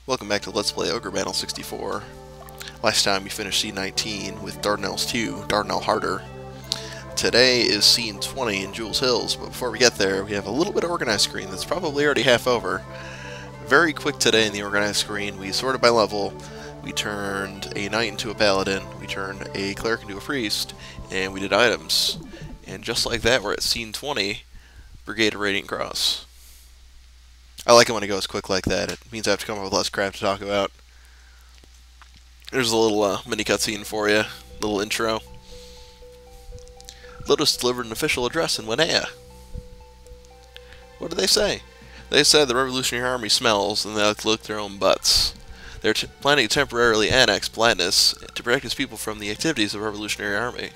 Welcome back to Let's Play Ogre Battle 64. Last time we finished Scene 19 with Dardanelles 2, Dardanelle Harder. Today is Scene 20 in Jules Hills, but before we get there, we have a little bit of organized screen that's probably already half over. Very quick today in the organized screen, we sorted by level, we turned a knight into a paladin, we turned a cleric into a priest, and we did items. And just like that, we're at Scene 20, Brigade of Radiant Cross. I like it when it goes quick like that. It means I have to come up with less crap to talk about. There's a little mini cutscene for you, little intro. Lotus delivered an official address in Winea. What did they say? They said the Revolutionary Army smells, and they like to lick their own butts. They're planning to temporarily annex Blatness to protect its people from the activities of the Revolutionary Army.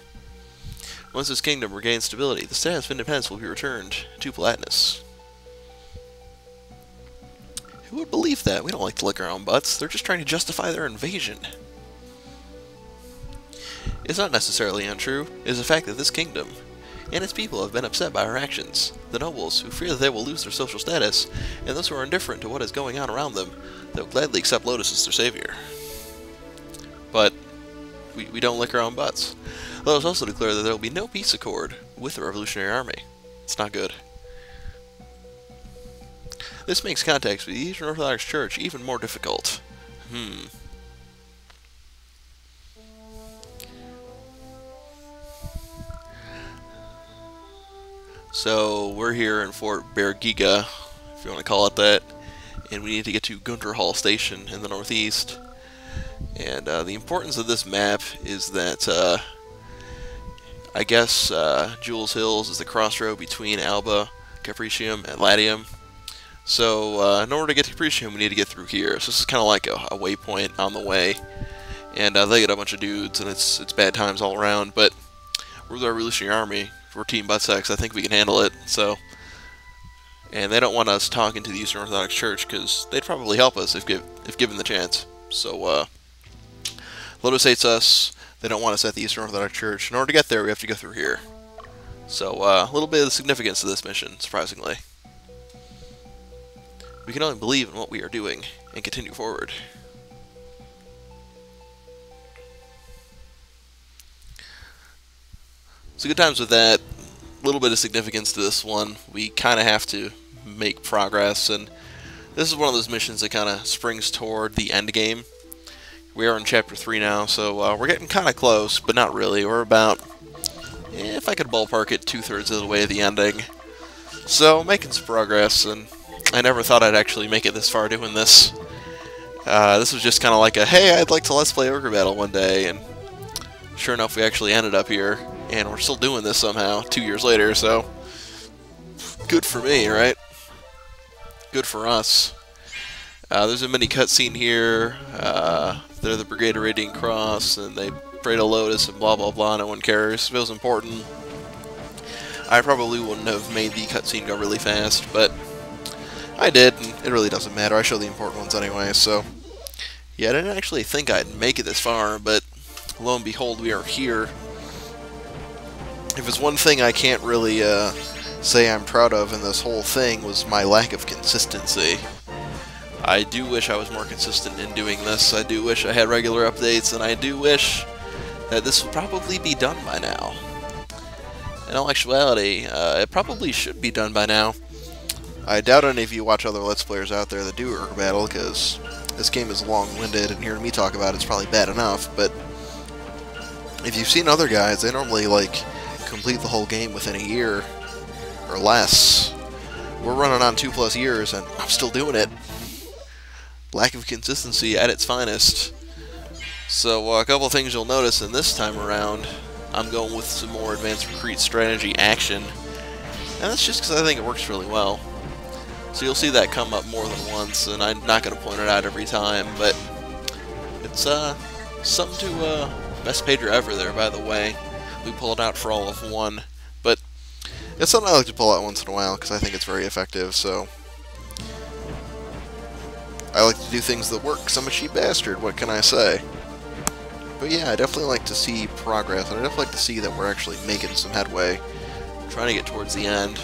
Once this kingdom regains stability, the status of independence will be returned to Blatness. Who would believe that? We don't like to lick our own butts. They're just trying to justify their invasion. It's not necessarily untrue. It is a fact that this kingdom and its people have been upset by our actions. The nobles, who fear that they will lose their social status, and those who are indifferent to what is going on around them, they will gladly accept Lotus as their savior. But we don't lick our own butts. Lotus also declared that there will be no peace accord with the Revolutionary Army. It's not good. This makes contacts with the Eastern Orthodox Church even more difficult. So, we're here in Fort Bergiga, if you want to call it that, and we need to get to Gunter Hall Station in the northeast. And the importance of this map is that, I guess, Jules Hills is the crossroad between Alba, Capricium, and Latium. So, in order to get to Capricium, we need to get through here. So this is kind of like a waypoint on the way. And they get a bunch of dudes, and it's bad times all around. But we're the Revolutionary Army. We're Team Buttsex. I think we can handle it. So, and they don't want us talking to the Eastern Orthodox Church, because they'd probably help us if given the chance. So, Lotus hates us. They don't want us at the Eastern Orthodox Church. In order to get there, we have to go through here. So, a little bit of the significance of this mission, surprisingly. We can only believe in what we are doing and continue forward. So good times with that. A little bit of significance to this one. We kind of have to make progress, and this is one of those missions that kind of springs toward the end game. We are in Chapter 3 now, so we're getting kind of close, but not really. We're about, if I could ballpark it, 2/3 of the way to the ending. So, making some progress, and I never thought I'd actually make it this far doing this. This was just kind of like a, hey, I'd like to Let's Play Ogre Battle one day, and sure enough, we actually ended up here, and we're still doing this somehow, 2 years later, so good for me, right? Good for us. There's a mini cutscene here. They're the Brigade of Radiant Cross, and they pray to Lotus, and blah blah blah, no one cares. It feels important. I probably wouldn't have made the cutscene go really fast, but I did, and it really doesn't matter. I show the important ones anyway, so yeah, I didn't actually think I'd make it this far, but lo and behold, we are here. If it's one thing I can't really say I'm proud of in this whole thing was my lack of consistency. I do wish I was more consistent in doing this. I do wish I had regular updates, and I do wish that this would probably be done by now. In all actuality, it probably should be done by now. I doubt any of you watch other Let's Players out there that do Ogre Battle, because this game is long-winded, and hearing me talk about it's probably bad enough, but if you've seen other guys, they normally, like, complete the whole game within a year or less. We're running on 2+ years, and I'm still doing it. Lack of consistency at its finest. So, a couple of things you'll notice in this time around, I'm going with some more advanced recruit strategy action, and that's just because I think it works really well. So you'll see that come up more than once, and I'm not going to point it out every time, but it's something to best pager ever there, by the way. We pull it out for all of one, but it's something I like to pull out once in a while because I think it's very effective, so I like to do things that work because I'm a cheap bastard, what can I say? But yeah, I definitely like to see progress, and I definitely like to see that we're actually making some headway, trying to get towards the end.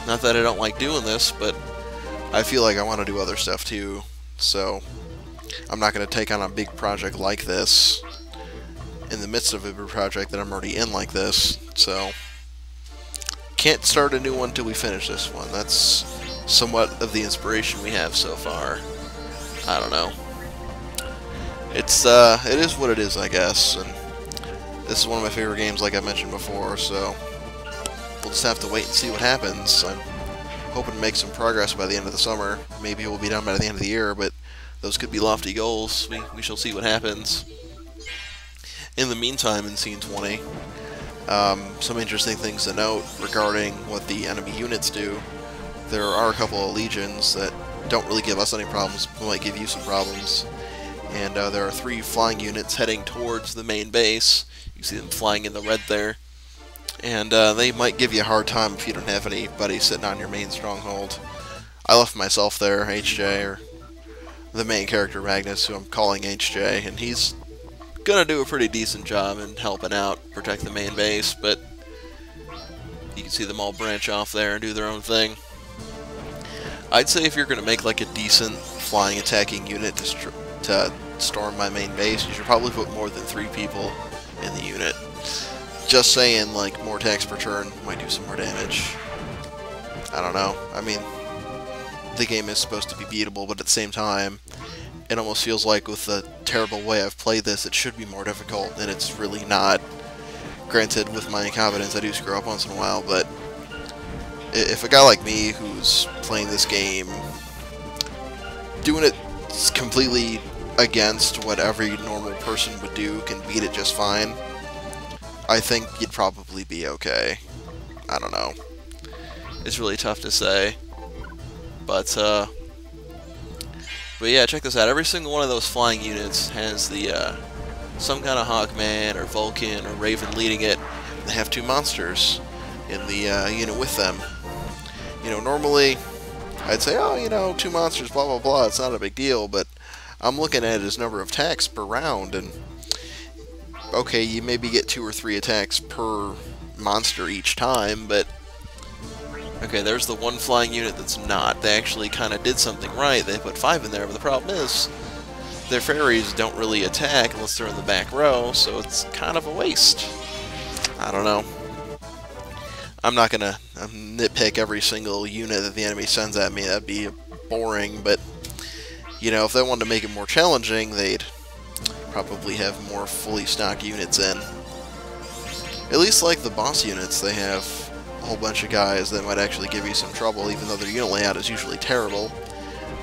Not that I don't like doing this, but I feel like I want to do other stuff too. so I'm not going to take on a big project like this in the midst of a big project that I'm already in like this, so can't start a new one till we finish this one. That's somewhat of the inspiration we have so far. I don't know. It is what it is, I guess, and this is one of my favorite games, like I mentioned before, so we'll just have to wait and see what happens. I'm hoping to make some progress by the end of the summer. Maybe we'll be done by the end of the year, but those could be lofty goals. We shall see what happens. In the meantime, in Scene 20, some interesting things to note regarding what the enemy units do. There are a couple of legions that don't really give us any problems, but might give you some problems. And there are 3 flying units heading towards the main base. You see them flying in the red there. And they might give you a hard time if you don't have anybody sitting on your main stronghold. I left myself there, HJ, or the main character Magnus, who I'm calling HJ, and he's gonna do a pretty decent job in helping out, protect the main base, but you can see them all branch off there and do their own thing. I'd say if you're gonna make like a decent flying attacking unit to storm my main base, you should probably put more than 3 people in the unit. Just saying, like, more attacks per turn might do some more damage. I don't know. I mean, the game is supposed to be beatable, but at the same time, it almost feels like with the terrible way I've played this, it should be more difficult, and it's really not. Granted, with my incompetence, I do screw up once in a while, but if a guy like me who's playing this game, doing it completely against what every normal person would do, can beat it just fine, I think you'd probably be okay. I don't know. It's really tough to say. But yeah, check this out. Every single one of those flying units has the some kind of Hawkman or Vulcan or Raven leading it. They have 2 monsters in the unit with them. You know, normally I'd say, oh, you know, 2 monsters, blah blah blah. It's not a big deal, but I'm looking at it as number of attacks per round, and okay, you maybe get 2 or 3 attacks per monster each time, but okay, there's the one flying unit that's not. They actually kind of did something right. They put 5 in there, but the problem is their fairies don't really attack unless they're in the back row, so it's kind of a waste. I don't know. I'm not gonna nitpick every single unit that the enemy sends at me. That'd be boring, but you know, if they wanted to make it more challenging, they'd probably have more fully stocked units in. At least like the boss units, they have a whole bunch of guys that might actually give you some trouble, even though their unit layout is usually terrible,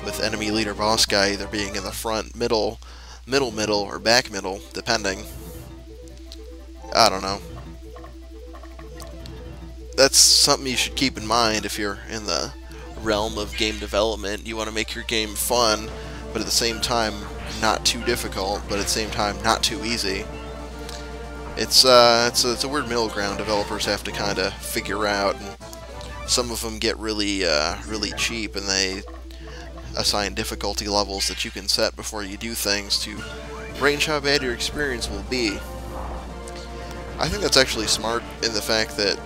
with enemy leader boss guy either being in the front, middle, or back middle, depending. I don't know. That's something you should keep in mind if you're in the realm of game development. You want to make your game fun, but at the same time not too difficult, but at the same time not too easy. It's a weird middle ground developers have to kind of figure out, and some of them get really cheap, and they assign difficulty levels that you can set before you do things to range how bad your experience will be. I think that's actually smart in the fact that,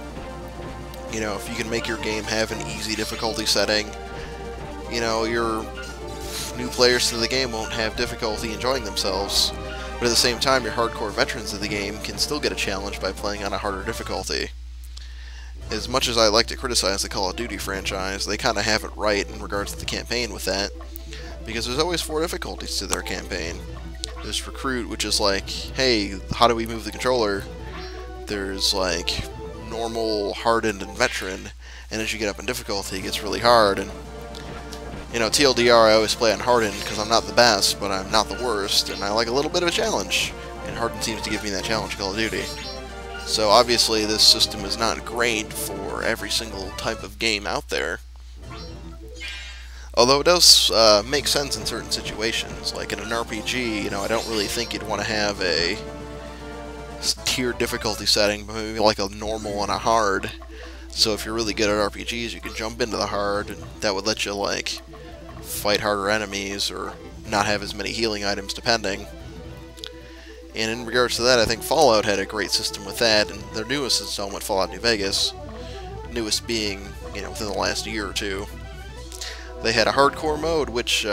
you know, if you can make your game have an easy difficulty setting, you know, your new players to the game won't have difficulty enjoying themselves. But at the same time, your hardcore veterans of the game can still get a challenge by playing on a harder difficulty. As much as I like to criticize the Call of Duty franchise, they kind of have it right in regards to the campaign with that, because there's always 4 difficulties to their campaign. There's Recruit, which is like, hey, how do we move the controller? There's like Normal, Hardened, and Veteran, and as you get up in difficulty, it gets really hard. And you know, TLDR, I always play on Hardened because I'm not the best, but I'm not the worst, and I like a little bit of a challenge. And Hardened seems to give me that challenge in Call of Duty. So obviously this system is not great for every single type of game out there. Although it does make sense in certain situations. Like in an RPG, you know, I don't really think you'd want to have a tiered difficulty setting, but maybe like a normal and a hard. So if you're really good at RPGs, you can jump into the hard, and that would let you, like, fight harder enemies or not have as many healing items depending. And in regards to that, I think Fallout had a great system with that, and their newest installment, Fallout New Vegas, newest being, you know, within the last year or two, they had a hardcore mode, which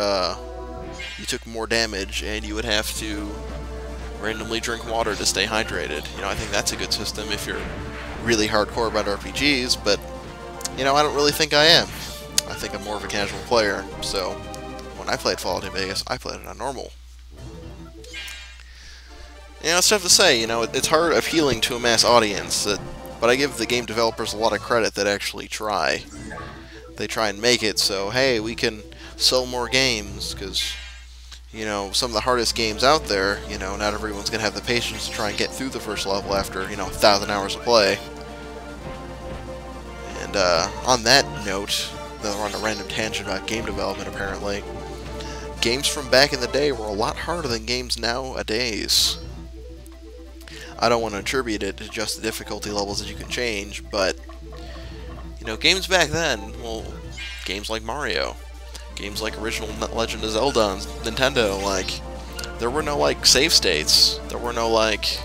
you took more damage and you would have to randomly drink water to stay hydrated. You know, I think that's a good system if you're really hardcore about RPGs, but, you know, I don't really think I am. I think I'm more of a casual player, so when I played Fallout New Vegas, I played it on normal. You know, it's tough to say, you know, it's hard appealing to a mass audience, but I give the game developers a lot of credit that actually try. They try and make it so, hey, we can sell more games, because, you know, some of the hardest games out there, you know, not everyone's going to have the patience to try and get through the first level after, you know, 1,000 hours of play. And on that note, we're on a random tangent about game development, apparently. Games from back in the day were a lot harder than games nowadays. I don't want to attribute it to just the difficulty levels that you can change, but, you know, games back then, well, games like Mario, games like original Legend of Zelda on Nintendo, like, there were no, like, save states. There were no, like,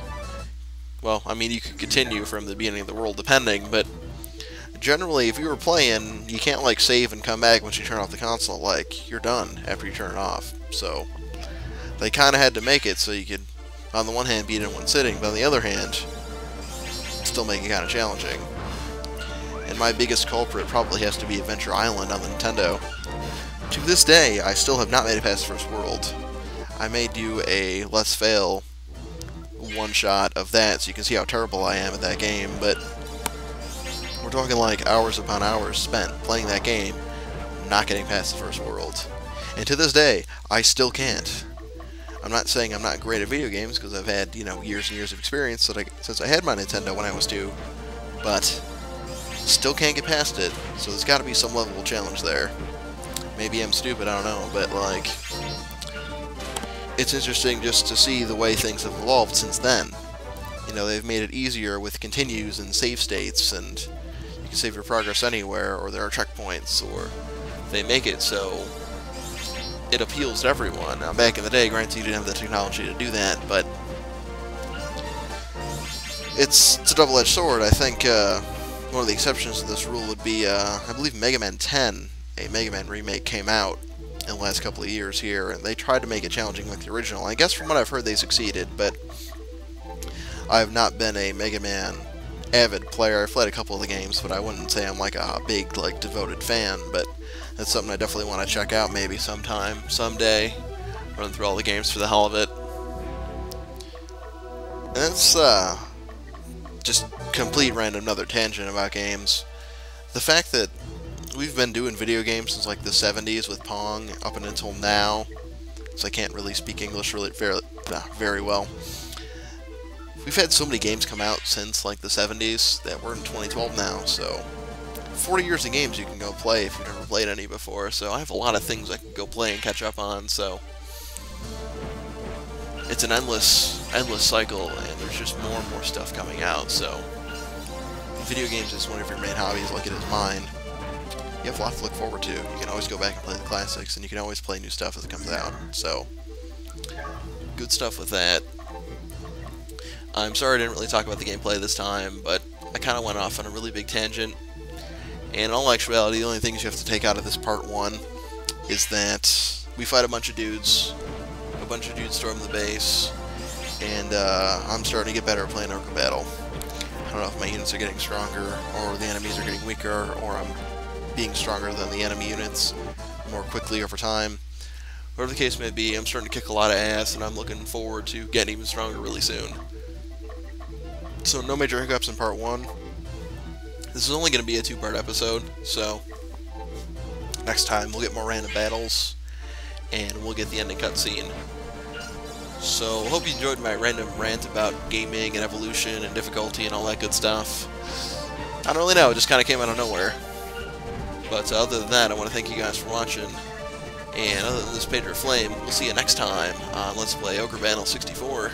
well, I mean, you could continue from the beginning of the world depending, but generally, if you were playing, you can't, like, save and come back once you turn off the console. Like, you're done after you turn it off. So, they kind of had to make it so you could, on the one hand, beat it in one sitting, but on the other hand, still make it kind of challenging. And my biggest culprit probably has to be Adventure Island on the Nintendo. To this day, I still have not made it past the first world. I may do a Let's Fail one-shot of that, so you can see how terrible I am at that game, but we're talking like hours upon hours spent playing that game, not getting past the first world. And to this day, I still can't. I'm not saying I'm not great at video games, because I've had, you know, years and years of experience since I had my Nintendo when I was 2, but still can't get past it, so there's got to be some level of challenge there. Maybe I'm stupid, I don't know, but, like, it's interesting just to see the way things have evolved since then. You know, they've made it easier with continues and save states, and you can save your progress anywhere, or there are checkpoints, or they make it so it appeals to everyone. Now, back in the day, granted, you didn't have the technology to do that, but it's a double-edged sword. I think one of the exceptions to this rule would be, I believe Mega Man 10, a Mega Man remake, came out in the last couple of years here, and they tried to make it challenging like the original. I guess from what I've heard, they succeeded, but I've not been a Mega Man avid player. I've played a couple of the games, but I wouldn't say I'm like a big, like, devoted fan, but that's something I definitely want to check out maybe sometime, someday, run through all the games for the hell of it. And that's, just complete random another tangent about games. The fact that we've been doing video games since, like, the 70s with Pong up until now, so I can't really speak English really very well. We've had so many games come out since, like, the 70s that we're in 2012 now, so 40 years of games you can go play if you've never played any before, so I have a lot of things I can go play and catch up on, so it's an endless cycle, and there's just more and more stuff coming out, so video games is one of your main hobbies like it is mine. You have a lot to look forward to. You can always go back and play the classics, and you can always play new stuff as it comes out, so good stuff with that. I'm sorry I didn't really talk about the gameplay this time, but I kind of went off on a really big tangent. And in all actuality, the only things you have to take out of this part 1 is that we fight a bunch of dudes storm the base, and I'm starting to get better at playing Ogre Battle. I don't know if my units are getting stronger, or the enemies are getting weaker, or I'm being stronger than the enemy units more quickly over time. Whatever the case may be, I'm starting to kick a lot of ass, and I'm looking forward to getting even stronger really soon. So no major hiccups in part 1. This is only going to be a 2-part episode, so next time we'll get more random battles, and we'll get the ending cutscene. So, hope you enjoyed my random rant about gaming and evolution and difficulty and all that good stuff. I don't really know, it just kind of came out of nowhere. But other than that, I want to thank you guys for watching, and other than this Patriot Flame, we'll see you next time on Let's Play Ogre Battle 64.